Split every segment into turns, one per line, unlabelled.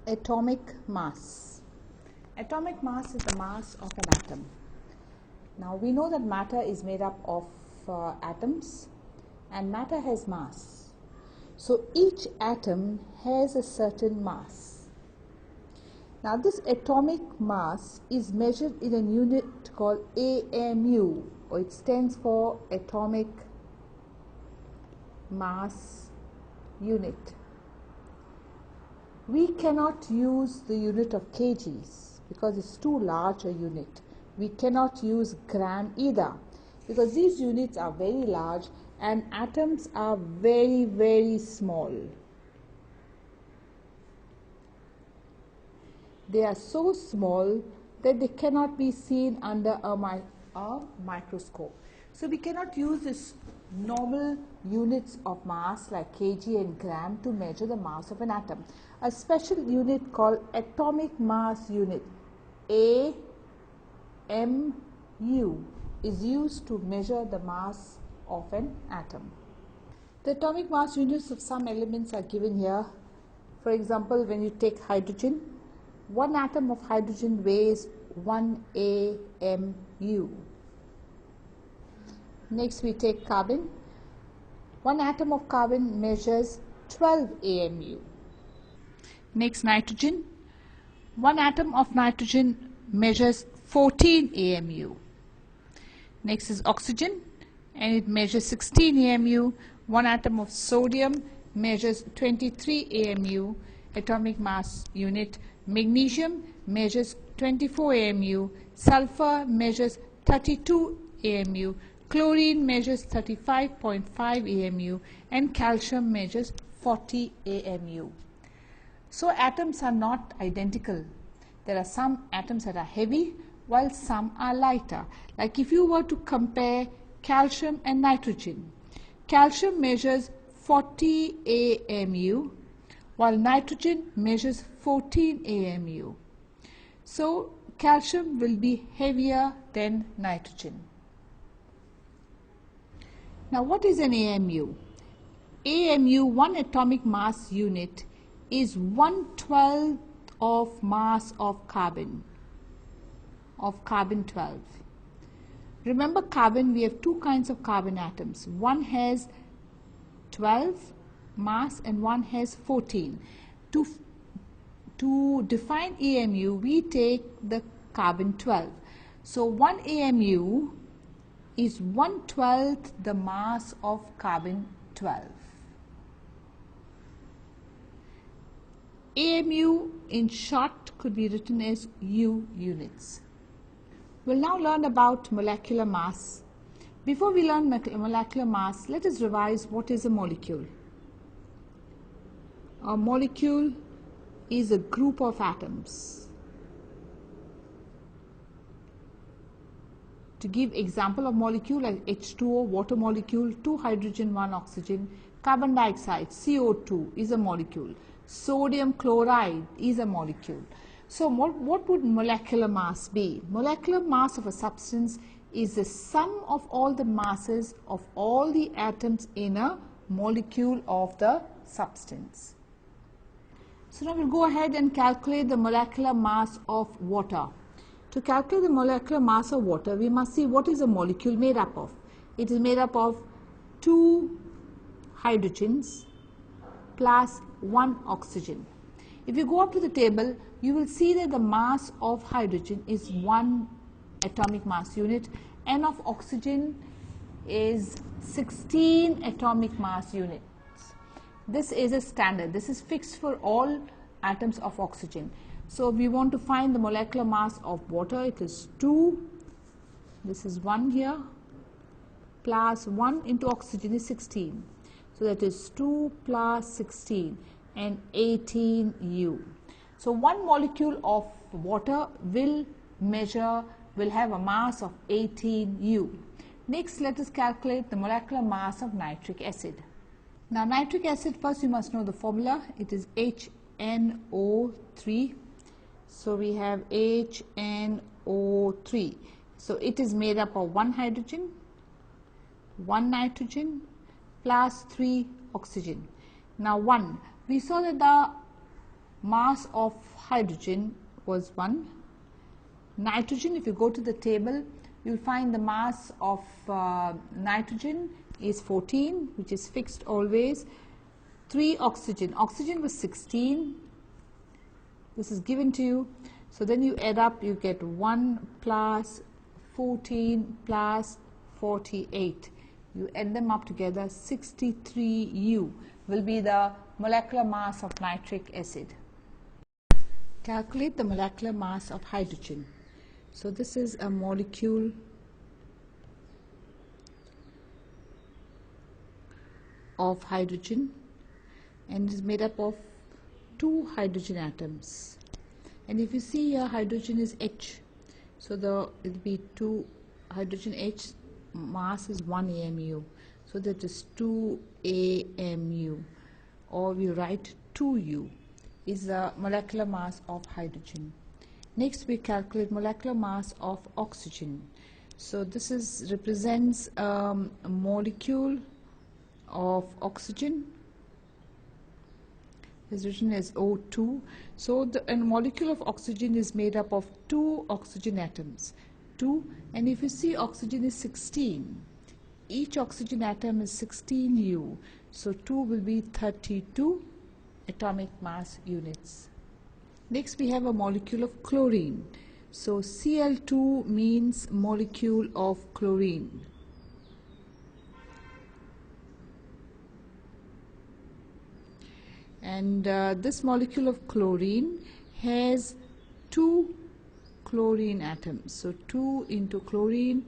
Atomic mass. Atomic mass is the mass of an atom. Now we know that matter is made up of atoms, and matter has mass. So each atom has a certain mass. Now this atomic mass is measured in a unit called AMU, or it stands for atomic mass unit. We cannot use the unit of kgs because it's too large a unit. We cannot use gram either because these units are very large and atoms are very, very small. They are so small that they cannot be seen under a microscope. So we cannot use this normal units of mass like kg and gram to measure the mass of an atom. A special unit called atomic mass unit, AMU, is used to measure the mass of an atom. The atomic mass units of some elements are given here. For example, when you take hydrogen, one atom of hydrogen weighs 1 AMU. Next we take carbon. One atom of carbon measures 12 AMU. Next nitrogen. One atom of nitrogen measures 14 AMU. Next is oxygen, and it measures 16 AMU. One atom of sodium measures 23 AMU, atomic mass unit. Magnesium measures 24 AMU. Sulfur measures 32 AMU. Chlorine measures 35.5 AMU, and calcium measures 40 AMU. So atoms are not identical. There are some atoms that are heavy while some are lighter. Like if you were to compare calcium and nitrogen, calcium measures 40 AMU while nitrogen measures 14 AMU. So calcium will be heavier than nitrogen. Now what is an AMU? AMU, one atomic mass unit, is 1/12 of mass of carbon 12. Remember carbon, we have two kinds of carbon atoms. One has 12 mass and one has 14. To define AMU, we take the carbon 12. So one AMU is 1/12 the mass of carbon 12. AMU in short could be written as U units. We'll now learn about molecular mass. Before we learn molecular mass, let us revise what is a molecule. A molecule is a group of atoms. To give example of molecule, like H2O, water molecule, 2 hydrogen, 1 oxygen. Carbon dioxide, CO2, is a molecule. Sodium chloride is a molecule. So what would molecular mass be? Molecular mass of a substance is the sum of all the masses of all the atoms in a molecule of the substance. So now we'll go ahead and calculate the molecular mass of water. To calculate the molecular mass of water, we must see what is a molecule made up of. It is made up of 2 hydrogens plus 1 oxygen. If you go up to the table, you will see that the mass of hydrogen is 1 atomic mass unit, and of oxygen is 16 atomic mass units. This is a standard. This is fixed for all atoms of oxygen. So we want to find the molecular mass of water. It is 2, this is 1 here, plus 1 into oxygen is 16. So that is 2 plus 16 and 18U. So one molecule of water will have a mass of 18U. Next, let us calculate the molecular mass of nitric acid. Now nitric acid, first you must know the formula. It is HNO3. So we have HNO3. So it is made up of 1 hydrogen, 1 nitrogen plus 3 oxygen. Now 1, we saw that the mass of hydrogen was 1. Nitrogen, if you go to the table, you'll find the mass of nitrogen is 14, which is fixed always. 3 oxygen. Oxygen was 16. This is given to you. So then you add up, you get 1 plus 14 plus 48. You add them up together, 63U will be the molecular mass of nitric acid. Calculate the molecular mass of hydrogen. So this is a molecule of hydrogen and is made up of 2 hydrogen atoms. And if you see here, hydrogen is H. So it will be 2 hydrogen H, mass is 1 AMU. So that is 2 AMU, or we write 2U is the molecular mass of hydrogen. Next we calculate molecular mass of oxygen. So this represents a molecule of oxygen, is written as O2. So a molecule of oxygen is made up of 2 oxygen atoms, 2, and if you see, oxygen is 16. Each oxygen atom is 16U, so 2 will be 32 atomic mass units. Next we have a molecule of chlorine. So Cl2 means molecule of chlorine. And this molecule of chlorine has 2 chlorine atoms. So 2 into chlorine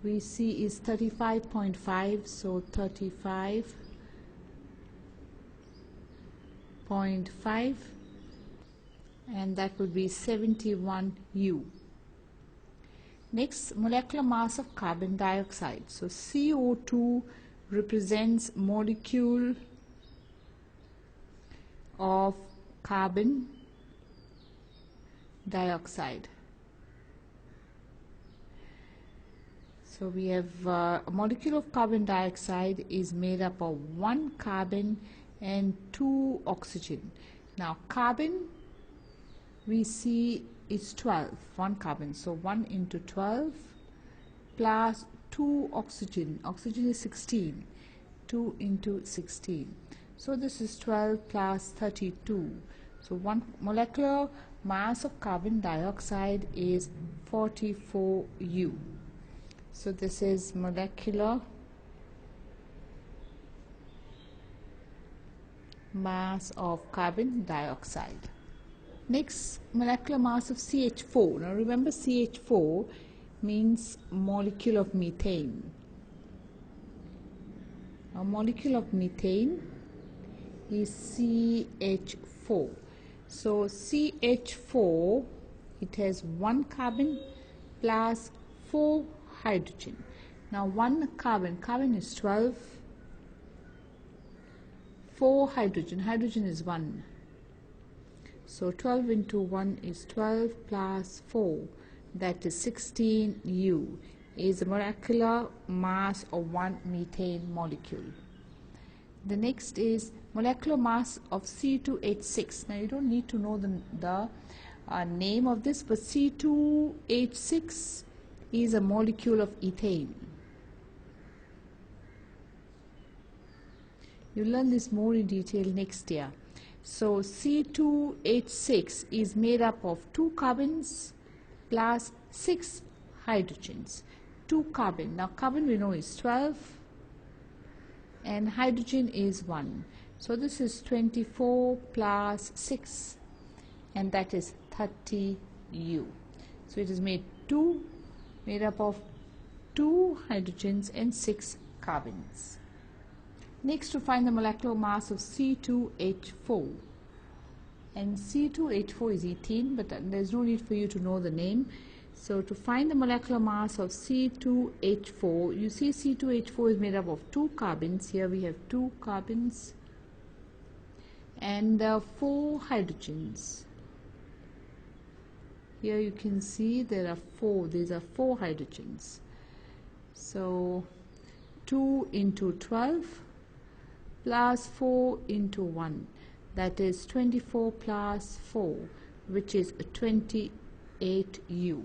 we see is 35.5, so 35.5, and that will be 71U. Next, molecular mass of carbon dioxide. So CO2 represents molecule of carbon dioxide. So we have a molecule of carbon dioxide is made up of 1 carbon and 2 oxygen. Now carbon we see is 12, 1 carbon, so 1 into 12 plus 2 oxygen. Oxygen is 16, 2 into 16. So this is 12 plus 32. So 1 molecular mass of carbon dioxide is 44U. So this is molecular mass of carbon dioxide. Next, molecular mass of CH4. Now remember, CH4 means molecule of methane. A molecule of methane is CH4. So CH4, it has 1 carbon plus 4 hydrogen. Now 1 carbon is 12, 4 hydrogen is 1. So 12 into 1 is 12 plus 4, that is 16U, is the molecular mass of 1 methane molecule. The next is molecular mass of C2H6. Now you don't need to know the name of this, but C2H6 is a molecule of ethane. You'll learn this more in detail next year. So C2H6 is made up of 2 carbons plus 6 hydrogens. 2 carbon. Now carbon we know is 12 and hydrogen is 1. So this is 24 plus 6, and that is 30U. So it is made up of 2 hydrogens and 6 carbons. Next, to find the molecular mass of C2H4. And C2H4 is ethene, but there's no need for you to know the name. So to find the molecular mass of C2H4, you see C2H4 is made up of 2 carbons. Here we have 2 carbons and 4 hydrogens. Here you can see there are 4. These are 4 hydrogens. So 2 into 12 plus 4 into 1. that is 24 plus 4, which is 28U.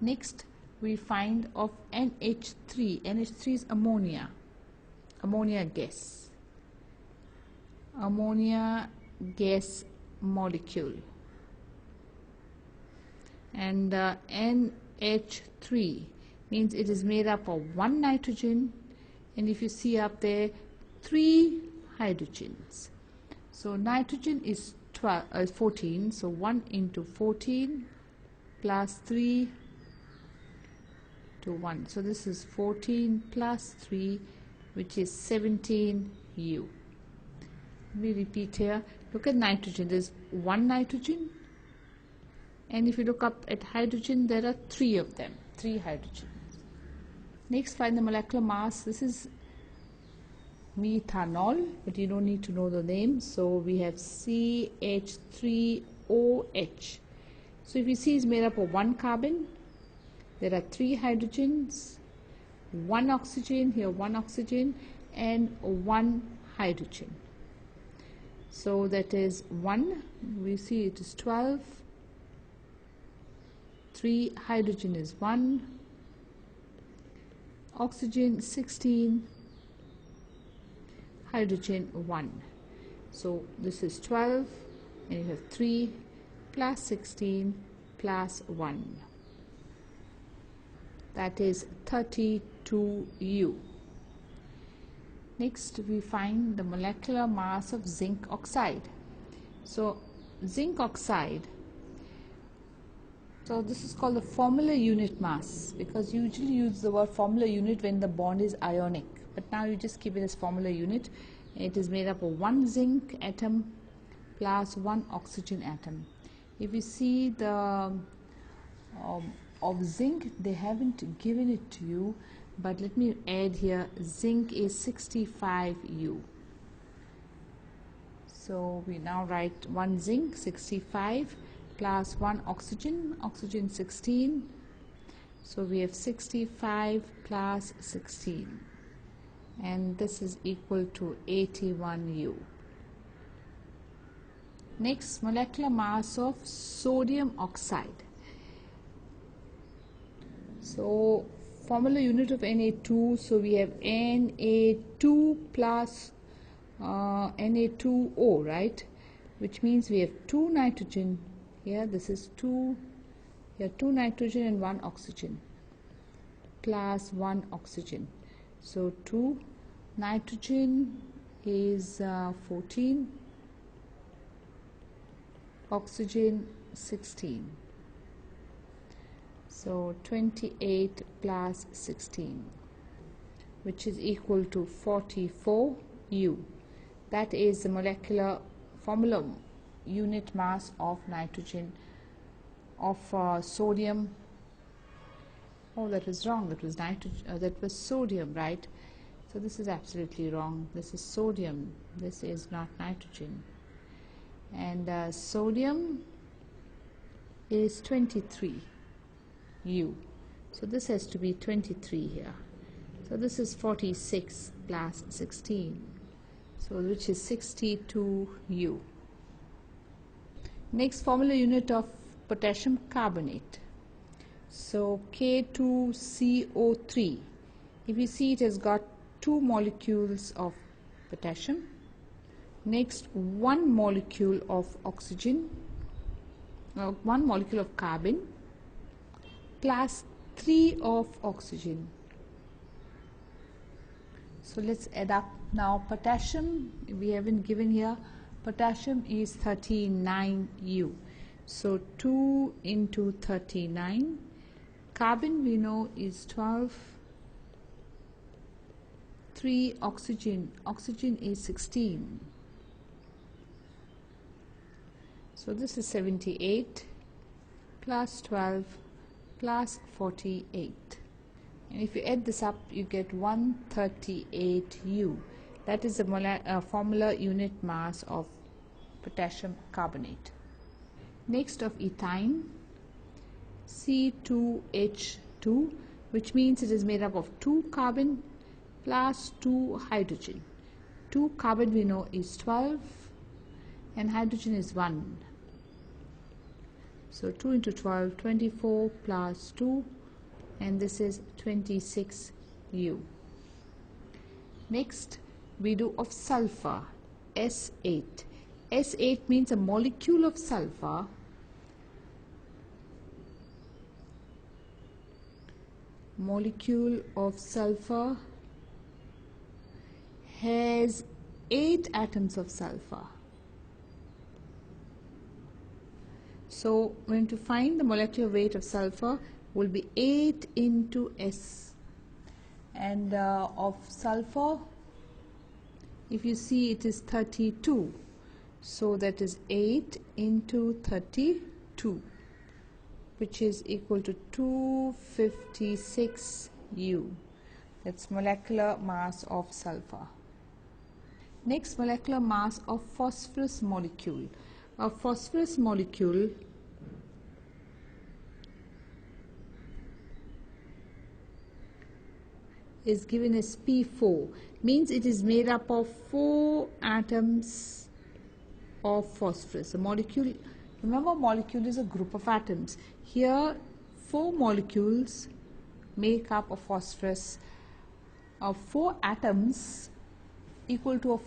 Next we find of NH3. NH3 is ammonia gas. Ammonia gas molecule. And NH3 means it is made up of 1 nitrogen, and if you see up there 3 hydrogens. So nitrogen is 14, so 1 into 14 plus 3 to 1. So this is 14 plus 3, which is 17U. Let me repeat here. Look at nitrogen. There's 1 nitrogen, and if you look up at hydrogen, there are 3 of them, 3 hydrogens. Next, find the molecular mass. This is methanol, but you don't need to know the name. So we have CH3OH. So if you see, it's made up of 1 carbon. There are 3 hydrogens, 1 oxygen, here 1 oxygen, and 1 hydrogen. So that is 1, we see it is 12, 3 hydrogen is 1, oxygen 16, hydrogen 1. So this is 12, and you have 3 plus 16 plus 1. That is 32U. Next we find the molecular mass of zinc oxide. So zinc oxide, so this is called the formula unit mass, because you usually use the word formula unit when the bond is ionic, but now you just keep it as formula unit. It is made up of 1 zinc atom plus 1 oxygen atom. If you see the of zinc, they haven't given it to you, but let me add here, zinc is 65U. So we now write 1 zinc 65 plus 1 oxygen, oxygen 16. So we have 65 plus 16, and this is equal to 81U. Next, molecular mass of sodium oxide. So formula unit of Na2, so we have Na2 plus Na2O, right, which means we have 2 nitrogen here, this is 2, here 2 nitrogen and 1 oxygen plus 1 oxygen. So 2 nitrogen is 14, oxygen 16. So 28 plus 16, which is equal to 44U. That is the molecular formula unit mass of nitrogen, of sodium. Oh, that was wrong. That was nitrogen. That was sodium, right? So this is absolutely wrong. This is sodium. This is not nitrogen. And sodium is 23U. So this has to be 23 here. So this is 46 plus 16. So which is 62U. Next, formula unit of potassium carbonate. So K2CO3. If you see, it has got 2 molecules of potassium. Next, 1 molecule of oxygen, 1 molecule of carbon, plus 3 of oxygen. So let's add up now. Potassium, we haven't given here. Potassium is 39U. So 2 into 39. Carbon we know is 12. 3 oxygen. Oxygen is 16. So this is 78 plus 12 plus 48. And if you add this up, you get 138U. That is the formula unit mass of potassium carbonate. Next, of ethyne, C2H2, which means it is made up of 2 carbon plus 2 hydrogen. 2 carbon we know is 12 and hydrogen is 1. So 2 into 12, 24 plus 2, and this is 26U. Next we do of sulfur, S8. S8 means a molecule of sulfur has 8 atoms of sulfur. So when to find the molecular weight of sulfur will be 8 into S, and of sulfur, if you see, it is 32, so that is 8 into 32, which is equal to 256U. That's molecular mass of sulfur. Next, molecular mass of phosphorus molecule. A phosphorus molecule is given as P4, means it is made up of 4 atoms of phosphorus. A molecule, remember, molecule is a group of atoms. Here 4 molecules make up a phosphorus of 4 atoms equal to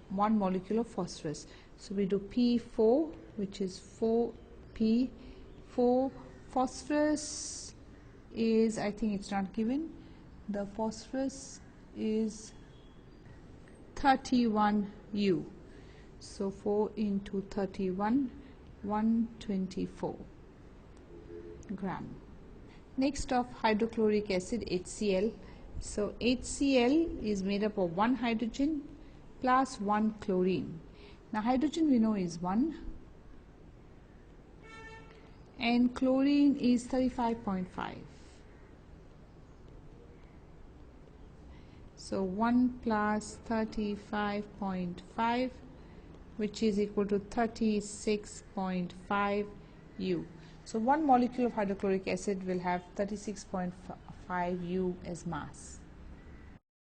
1 molecule of phosphorus. So we do P4, which is 4P4. Phosphorus is, I think it's not given, the phosphorus is 31U. So 4 into 31, 124 gram. Next, of hydrochloric acid, HCl. So HCl is made up of 1 hydrogen plus 1 chlorine. Now hydrogen we know is 1 and chlorine is 35.5. So 1 plus 35.5, which is equal to 36.5 U. So 1 molecule of hydrochloric acid will have 36.5 U as mass.